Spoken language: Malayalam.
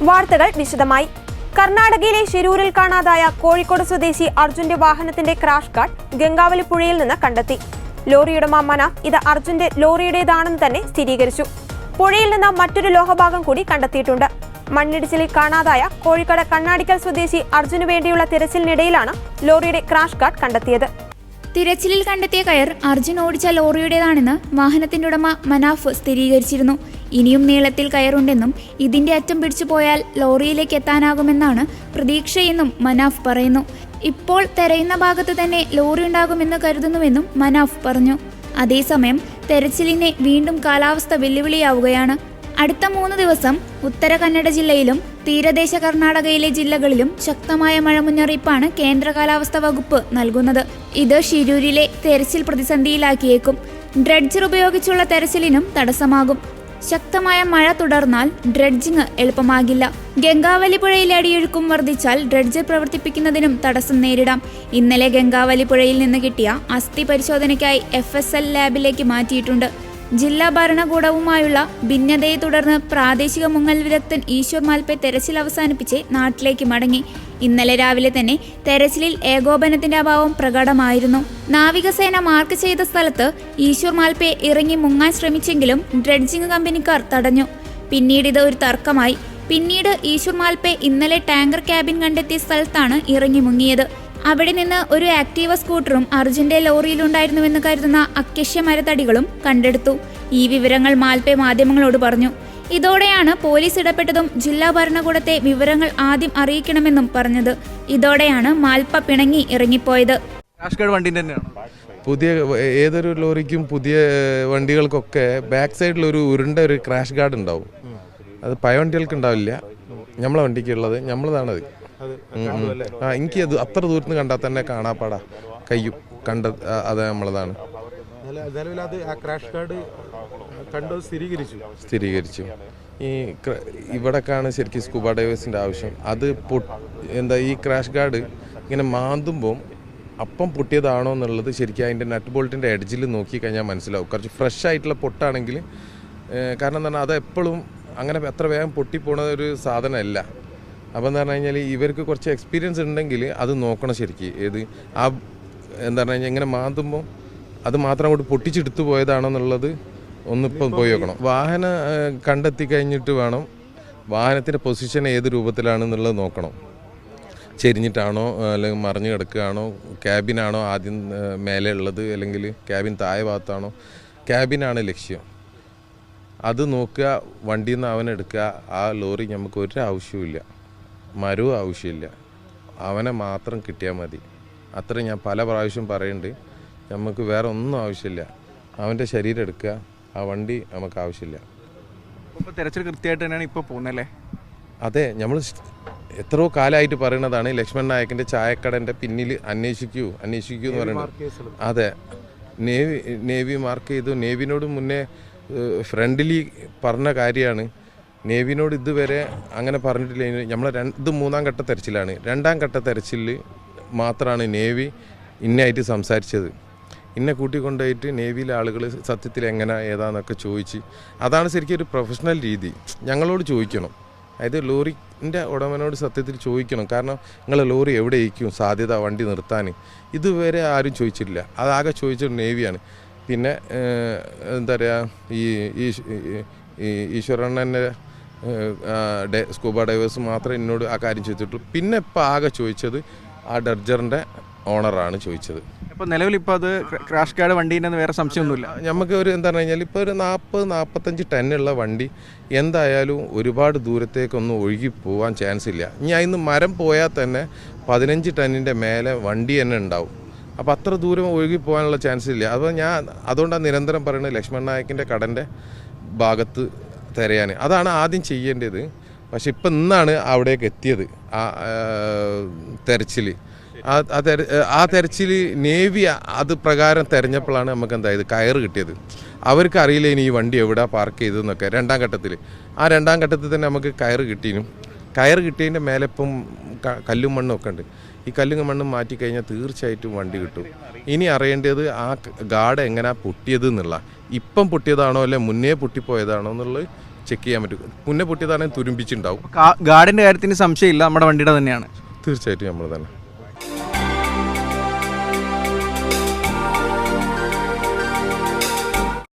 വാർത്തകൾ വിശദമായി. കർണാടകയിലെ ശിരൂരിൽ കാണാതായ കോഴിക്കോട് സ്വദേശി അർജുന്റെ വാഹനത്തിന്റെ ക്രാഷ് കാർഡ് ഗംഗാവലി പുഴയിൽ നിന്ന് കണ്ടെത്തി. ലോറിയുടമ മനാഫ് ഇത് അർജുന്റെ ലോറിയുടേതാണെന്ന് തന്നെ സ്ഥിരീകരിച്ചു. പുഴയിൽ നിന്ന് മറ്റൊരു ലോഹഭാഗം കൂടി കണ്ടെത്തിയിട്ടുണ്ട്. മണ്ണിടിച്ചിലിൽ കാണാതായ കോഴിക്കോട് കണ്ണാടിക്കൽ സ്വദേശി അർജുനു വേണ്ടിയുള്ള തിരച്ചിലിനിടയിലാണ് ലോറിയുടെ ക്രാഷ് കാർഡ് കണ്ടെത്തിയത്. തിരച്ചിലിൽ കണ്ടെത്തിയ കയർ അർജുൻ ഓടിച്ച ലോറിയുടേതാണെന്ന് വാഹനത്തിന്റെ ഉടമ മനാഫ് സ്ഥിരീകരിച്ചിരുന്നു. ഇനിയും നീളത്തിൽ കയറുണ്ടെന്നും ഇതിന്റെ അറ്റം പിടിച്ചു പോയാൽ ലോറിയിലേക്ക് എത്താനാകുമെന്നാണ് പ്രതീക്ഷയെന്നും മനാഫ് പറയുന്നു. ഇപ്പോൾ തെരയുന്ന ഭാഗത്ത് തന്നെ ലോറി ഉണ്ടാകുമെന്ന് കരുതുന്നുവെന്നും മനാഫ് പറഞ്ഞു. അതേസമയം തെരച്ചിലിനെ വീണ്ടും കാലാവസ്ഥ വെല്ലുവിളിയാവുകയാണ്. അടുത്ത 3 ദിവസം ഉത്തര കന്നഡ ജില്ലയിലും തീരദേശ കർണാടകയിലെ ജില്ലകളിലും ശക്തമായ മഴ മുന്നറിയിപ്പാണ് കേന്ദ്ര കാലാവസ്ഥാ വകുപ്പ് നൽകുന്നത്. ഇത് ശിരൂരിലെ തെരച്ചിൽ പ്രതിസന്ധിയിലാക്കിയേക്കും. ഡ്രെഡ്ജർ ഉപയോഗിച്ചുള്ള തെരച്ചിലിനും തടസ്സമാകും. ശക്തമായ മഴ തുടർന്നാൽ ഡ്രെഡ്ജിംഗ് എളുപ്പമാകില്ല. ഗംഗാവലി പുഴയിലെ അടിയൊഴുക്കും വർദ്ധിച്ചാൽ ഡ്രെഡ്ജർ പ്രവർത്തിപ്പിക്കുന്നതിനും തടസ്സം നേരിടാം. ഇന്നലെ ഗംഗാവലി പുഴയിൽ നിന്ന് കിട്ടിയ അസ്ഥി പരിശോധനയ്ക്കായി FSL ലാബിലേക്ക് മാറ്റിയിട്ടുണ്ട്. ജില്ലാ ഭരണകൂടവുമായുള്ള ഭിന്നതയെ തുടർന്ന് പ്രാദേശിക മുങ്ങൽ വിദഗ്ധൻ ഈശ്വർ മാൽപെ തെരച്ചിൽ അവസാനിപ്പിച്ച് നാട്ടിലേക്ക് മടങ്ങി. ഇന്നലെ രാവിലെ തന്നെ തെരച്ചിലിൽ ഏകോപനത്തിന്റെ അഭാവം പ്രകടമായിരുന്നു. നാവികസേന മാർക്ക് ചെയ്ത സ്ഥലത്ത് ഈശ്വർ മാൽപെ ഇറങ്ങി മുങ്ങാൻ ശ്രമിച്ചെങ്കിലും ഡ്രെഡ്ജിംഗ് കമ്പനിക്കാർ തടഞ്ഞു. പിന്നീട് ഇത് ഒരു തർക്കമായി. പിന്നീട് ഈശ്വർ മാൽപെ ഇന്നലെ ടാങ്കർ ക്യാബിൻ കണ്ടെത്തിയ സ്ഥലത്താണ് ഇറങ്ങി മുങ്ങിയത്. അവിടെ നിന്ന് ഒരു ആക്ടീവ സ്കൂട്ടറും അർജുന്റെ ലോറിയിലുണ്ടായിരുന്നുവെന്ന് കരുതുന്ന അക്കശ്യ മരത്തടികളും കണ്ടെടുത്തു. ഈ വിവരങ്ങൾ മാൽപെ മാധ്യമങ്ങളോട് പറഞ്ഞു. ഇതോടെയാണ് പോലീസ് ഇടപെട്ടതും ജില്ലാ ഭരണകൂടത്തെ വിവരങ്ങൾ ആദ്യം അറിയിക്കണമെന്നും പറഞ്ഞത്. ഇതോടെയാണ് മാൽപ പിണങ്ങി ഇറങ്ങിപ്പോയത്. പുതിയ ഏതൊരു ലോറിക്കും പുതിയ വണ്ടികൾക്കൊക്കെ ബാക്ക് സൈഡിൽ ഒരു ഉരുണ്ട ഒരു ക്രാഷ് ഗാർഡ് ഉണ്ടാവും. അത് പഴയ വണ്ടികൾക്ക് ഉണ്ടാവില്ല. നമ്മളെ വണ്ടിക്കുള്ളത് നമ്മളതാണത്. എനിക്ക് അത് അത്ര ദൂരത്ത് നിന്ന് കണ്ടാൽ തന്നെ കാണാപ്പാടാ കയ്യും അത് നമ്മളതാണ്. സ്ഥിരീകരിച്ചു. ഈ ഇവിടേക്കാണ് ശരിക്കും സ്കൂബ ഡൈവേഴ്സിൻ്റെ ആവശ്യം. അത് ഈ ക്രാഷ് ഗാർഡ് ഇങ്ങനെ മാന്തുമ്പോൾ അപ്പം പൊട്ടിയതാണോ എന്നുള്ളത് ശരിക്കും അതിൻ്റെ നട്ട് ബോൾട്ടിൻ്റെ എഡ്ജിൽ നോക്കി കഴിഞ്ഞാൽ മനസ്സിലാവും. കുറച്ച് ഫ്രഷ് ആയിട്ടുള്ള പൊട്ടാണെങ്കിൽ, കാരണം എന്താ പറഞ്ഞാൽ അത് എപ്പോഴും അങ്ങനെ അത്ര വേഗം പൊട്ടിപ്പോണ ഒരു സാധനമല്ല. അപ്പോൾ എന്ന് പറഞ്ഞു കഴിഞ്ഞാൽ ഇവർക്ക് കുറച്ച് എക്സ്പീരിയൻസ് ഉണ്ടെങ്കിൽ അത് നോക്കണം ശരിക്കും. എന്താ പറഞ്ഞു കഴിഞ്ഞാൽ ഇങ്ങനെ മാന്തുമ്പോൾ അത് മാത്രം അങ്ങോട്ട് പൊട്ടിച്ചെടുത്തു പോയതാണോ എന്നുള്ളത് ഒന്നിപ്പം പോയി നോക്കണം. വാഹനം കണ്ടെത്തി കഴിഞ്ഞിട്ട് വേണം വാഹനത്തിൻ്റെ പൊസിഷൻ ഏത് രൂപത്തിലാണെന്നുള്ളത് നോക്കണം. ചെരിഞ്ഞിട്ടാണോ അല്ലെങ്കിൽ മറിഞ്ഞു കിടക്കുകയാണോ, ക്യാബിനാണോ ആദ്യം മേലെ ഉള്ളത് അല്ലെങ്കിൽ ക്യാബിൻ താഴെ ഭാഗത്താണോ. ക്യാബിനാണ് ലക്ഷ്യം. അത് നോക്കുക, വണ്ടിയിൽ നിന്ന് അവനെടുക്കുക. ആ ലോറി നമുക്ക് ഒരു ആവശ്യമില്ല, മരവും ആവശ്യമില്ല, അവനെ മാത്രം കിട്ടിയാൽ മതി. അത്ര ഞാൻ പല പ്രാവശ്യം പറയുന്നുണ്ട്. നമുക്ക് വേറെ ഒന്നും ആവശ്യമില്ല. അവൻ്റെ ശരീരം എടുക്കുക, ആ വണ്ടി നമുക്ക് ആവശ്യമില്ല. ഇപ്പോൾ തെരച്ചിൽ കൃത്യമായിട്ട് തന്നെയാണ് ഇപ്പോൾ പോകുന്നല്ലേ? അതെ, നമ്മൾ എത്രയോ കാലമായിട്ട് പറയുന്നതാണ് ലക്ഷ്മൺ നായക്കിൻ്റെ ചായക്കടൻ്റെ പിന്നിൽ അന്വേഷിക്കൂ എന്ന് പറയുന്നത്. അതെ, നേവി മാർക്ക് ചെയ്തു. നേവിനോട് മുന്നേ ഫ്രണ്ട്ലി പറഞ്ഞ കാര്യമാണ്. നേവിനോട് ഇതുവരെ അങ്ങനെ പറഞ്ഞിട്ടില്ല. നമ്മൾ ഇത് 3ാം ഘട്ട തെരച്ചിലാണ്. 2ാം ഘട്ട തെരച്ചിലിൽ മാത്രമാണ് നേവി ഇന്നായിട്ട് സംസാരിച്ചത്. ഇന്നെ കൂട്ടിക്കൊണ്ടുപോയിട്ട് നേവിയിലെ ആളുകൾ സത്യത്തിൽ എങ്ങനെ ഏതാന്നൊക്കെ ചോദിച്ച്, അതാണ് ശരിക്കും ഒരു പ്രൊഫഷണൽ രീതി. ഞങ്ങളോട് ചോദിക്കണം, അതായത് ലോറിൻ്റെ ഉടമനോട് സത്യത്തിൽ ചോദിക്കണം. കാരണം നിങ്ങളെ ലോറി എവിടെ ഇരിക്കും സാധ്യത വണ്ടി നിർത്താൻ, ഇതുവരെ ആരും ചോദിച്ചിട്ടില്ല. അതാകെ ചോദിച്ചത് നേവിയാണ്. പിന്നെ എന്താ പറയുക, ഈ ഈശ്വരണ്ണൻ്റെ സ്കൂബ ഡൈവേഴ്സ് മാത്രമേ എന്നോട് ആ കാര്യം ചോദിച്ചിട്ടുള്ളൂ. പിന്നെ ഇപ്പോൾ ആകെ ചോദിച്ചത് ആ ഡർജറിൻ്റെ ഓണറാണ് ചോദിച്ചത്. ഇപ്പോൾ നിലവിലിപ്പോൾ അത് ക്രാഷ് ഗാർഡ് വണ്ടീൻ്റെ വേറെ സംശയമൊന്നുമില്ല. നമുക്ക് ഒരു എന്താ പറഞ്ഞു കഴിഞ്ഞാൽ ഇപ്പോൾ ഒരു 40-45 ടണ്ണുള്ള വണ്ടി എന്തായാലും ഒരുപാട് ദൂരത്തേക്കൊന്നും ഒഴുകി പോകാൻ ചാൻസ് ഇല്ല. ഇനി അതിന് മരം പോയാൽ തന്നെ 15 ടണ്ണിൻ്റെ മേലെ വണ്ടി തന്നെ ഉണ്ടാവും. അപ്പോൾ അത്ര ദൂരം ഒഴുകി പോകാനുള്ള ചാൻസ് ഇല്ല. അപ്പോൾ അതുകൊണ്ടാണ് നിരന്തരം പറയുന്നത് ലക്ഷ്മൺ നായക്കിൻ്റെ കടൻ്റെ ഭാഗത്ത് തിരയാൻ. അതാണ് ആദ്യം ചെയ്യേണ്ടത്. പക്ഷെ ഇപ്പം ഇന്നാണ് അവിടേക്ക് എത്തിയത് ആ തെരച്ചിൽ. ആ തെരച്ചിൽ നേവി അത് പ്രകാരം തിരഞ്ഞപ്പോഴാണ് നമുക്ക് എന്തായത് കയറ് കിട്ടിയത്. അവർക്ക് അറിയില്ല ഇനി ഈ വണ്ടി എവിടെ പാർക്ക് ചെയ്തതെന്നൊക്കെ. 2ാം ഘട്ടത്തിൽ ആ 2ാം ഘട്ടത്തിൽ തന്നെ നമുക്ക് കയറ് കിട്ടിയിരുന്നു. കയറ് കിട്ടിയതിൻ്റെ മേലെ ഇപ്പം കല്ലും മണ്ണും ഒക്കെ ഉണ്ട്. ഈ കല്ലും മണ്ണും മാറ്റിക്കഴിഞ്ഞാൽ തീർച്ചയായിട്ടും വണ്ടി കിട്ടും. ഇനി അറിയേണ്ടത് ആ ഗാർഡ് എങ്ങനെയാണ് പൊട്ടിയത് എന്നുള്ള, ഇപ്പം പൊട്ടിയതാണോ അല്ലെ മുന്നേ പൊട്ടിപ്പോയതാണോ എന്നുള്ളത് ചെക്ക് ചെയ്യാൻ പറ്റും. മുന്നേ പൊട്ടിയതാണെങ്കിൽ തുരുമ്പിച്ചുണ്ടാവും. ഗാർഡിൻ്റെ കാര്യത്തിന് സംശയമില്ല, നമ്മുടെ വണ്ടിയുടെ തന്നെയാണ്. തീർച്ചയായിട്ടും നമ്മൾ തന്നെ.